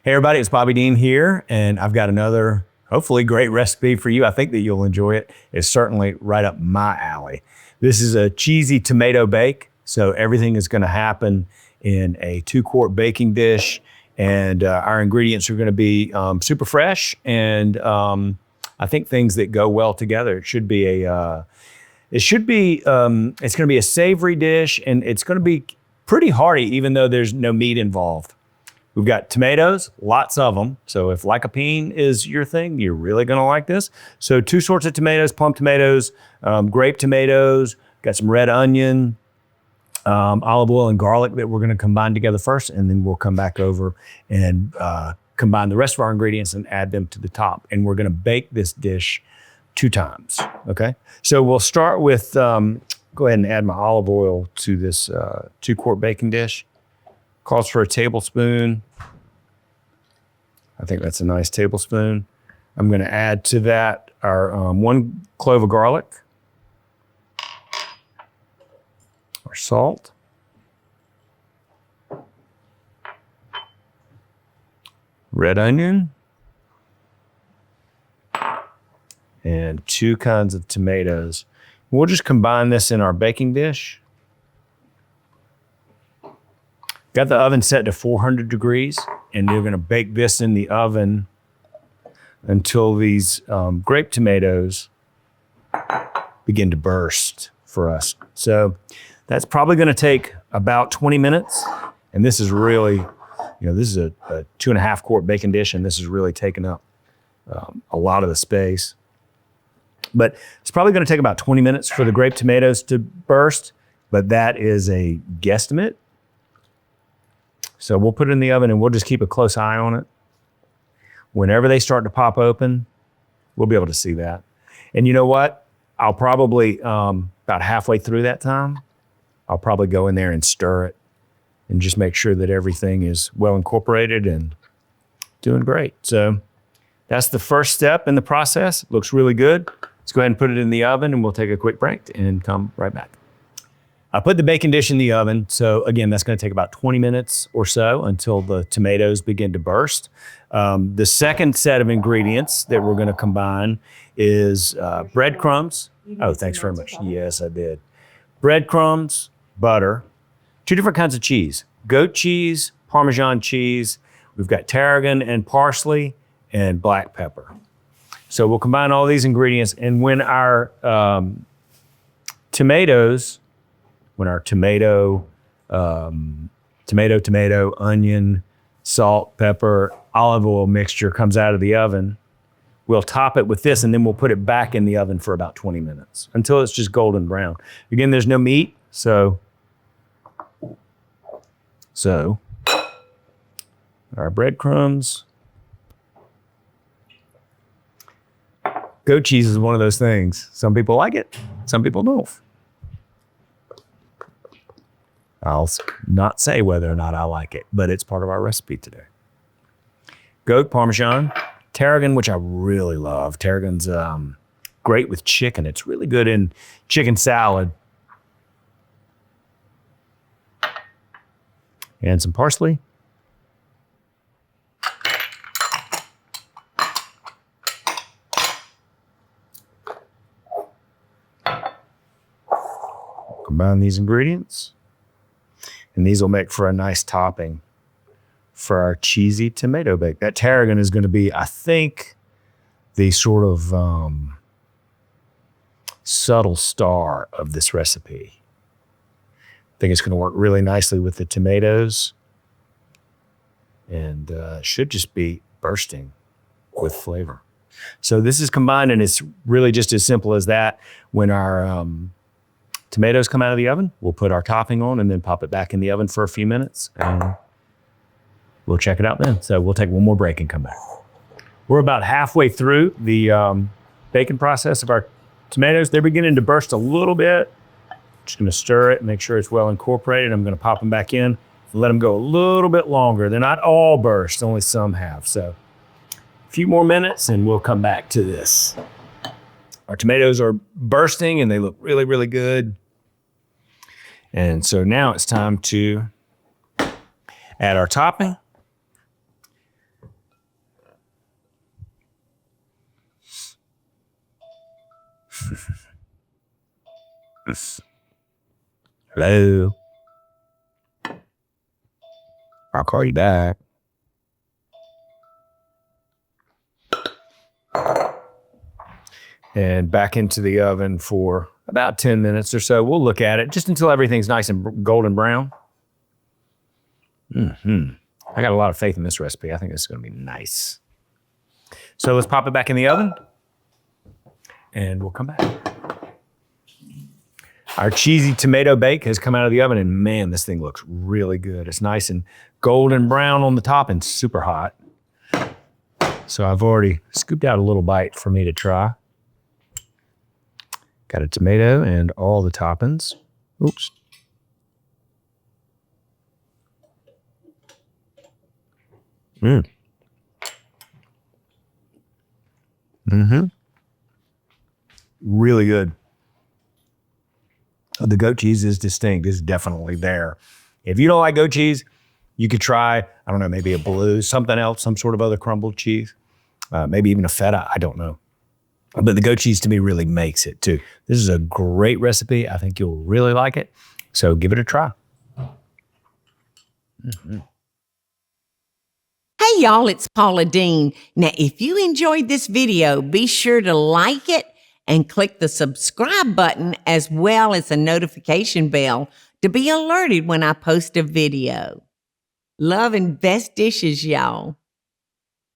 Hey everybody, it's Bobby Deen here, and I've got another hopefully great recipe for you. I think that you'll enjoy it. It's certainly right up my alley. This is a cheesy tomato bake, so everything is gonna happen in a 2-quart baking dish, and our ingredients are gonna be super fresh, and I think things that go well together. It's gonna be a savory dish, and it's gonna be pretty hearty even though there's no meat involved. We've got tomatoes, lots of them. So if lycopene is your thing, you're really gonna like this. So 2 sorts of tomatoes, plum tomatoes, grape tomatoes, got some red onion, olive oil and garlic that we're gonna combine together first, and then we'll come back over and combine the rest of our ingredients and add them to the top. And we're gonna bake this dish 2 times, okay? So we'll start with, go ahead and add my olive oil to this 2-quart baking dish. Calls for a tablespoon. I think that's a nice tablespoon. I'm gonna add to that our 1 clove of garlic, our salt, red onion, and 2 kinds of tomatoes. We'll just combine this in our baking dish. Got the oven set to 400 degrees, and you're gonna bake this in the oven until these grape tomatoes begin to burst for us. So that's probably gonna take about 20 minutes. And this is really, this is a 2.5 quart baking dish, and this is really taking up a lot of the space. But it's probably gonna take about 20 minutes for the grape tomatoes to burst, but that is a guesstimate. So we'll put it in the oven and we'll just keep a close eye on it. Whenever they start to pop open, we'll be able to see that. And you know what? I'll probably, about halfway through that time, I'll probably go in there and stir it and just make sure that everything is well incorporated and doing great. So that's the first step in the process. Looks really good. Let's go ahead and put it in the oven and we'll take a quick break and come right back. I put the baking dish in the oven. So again, that's gonna take about 20 minutes or so until the tomatoes begin to burst. The second set of ingredients that we're gonna combine is breadcrumbs. Oh, thanks very much. Yes, I did. Breadcrumbs, butter, 2 different kinds of cheese, goat cheese, Parmesan cheese. We've got tarragon and parsley and black pepper. So we'll combine all these ingredients, and when our tomato, onion, salt, pepper, olive oil mixture comes out of the oven, we'll top it with this, and then we'll put it back in the oven for about 20 minutes until it's just golden brown. Again, there's no meat, so our breadcrumbs. Goat cheese is one of those things. Some people like it, some people don't. I'll not say whether or not I like it, but it's part of our recipe today. Goat Parmesan, tarragon, which I really love. Tarragon's great with chicken. It's really good in chicken salad. And some parsley. Combine these ingredients. And these will make for a nice topping for our cheesy tomato bake. That tarragon is gonna be, I think, the sort of subtle star of this recipe. I think it's gonna work really nicely with the tomatoes, and should just be bursting with flavor. So this is combined, and it's really just as simple as that. When our tomatoes come out of the oven, we'll put our topping on and then pop it back in the oven for a few minutes, and we'll check it out then. So we'll take one more break and come back. We're about halfway through the baking process of our tomatoes. They're beginning to burst a little bit. Just gonna stir it, make sure it's well incorporated. I'm gonna pop them back in and let them go a little bit longer. They're not all burst, only some have. So a few more minutes and we'll come back to this. Our tomatoes are bursting and they look really, really good. And so now it's time to add our topping. Hello. I'll call you back. And back into the oven for about 10 minutes or so. We'll look at it just until everything's nice and golden brown. I got a lot of faith in this recipe. I think this is going to be nice. So let's pop it back in the oven and we'll come back. Our cheesy tomato bake has come out of the oven and man, this thing looks really good. It's nice and golden brown on the top and super hot. So I've already scooped out a little bite for me to try. Got a tomato and all the toppings. Oops. Really good. The goat cheese is distinct. It's definitely there. If you don't like goat cheese, you could try, I don't know, maybe a blue, something else, some sort of other crumbled cheese. Maybe even a feta, I don't know. But the goat cheese to me really makes it too. This is a great recipe. I think you'll really like it. So give it a try. Hey y'all, it's Paula Deen. Now, if you enjoyed this video, be sure to like it and click the subscribe button as well as the notification bell to be alerted when I post a video. Love and best dishes, y'all.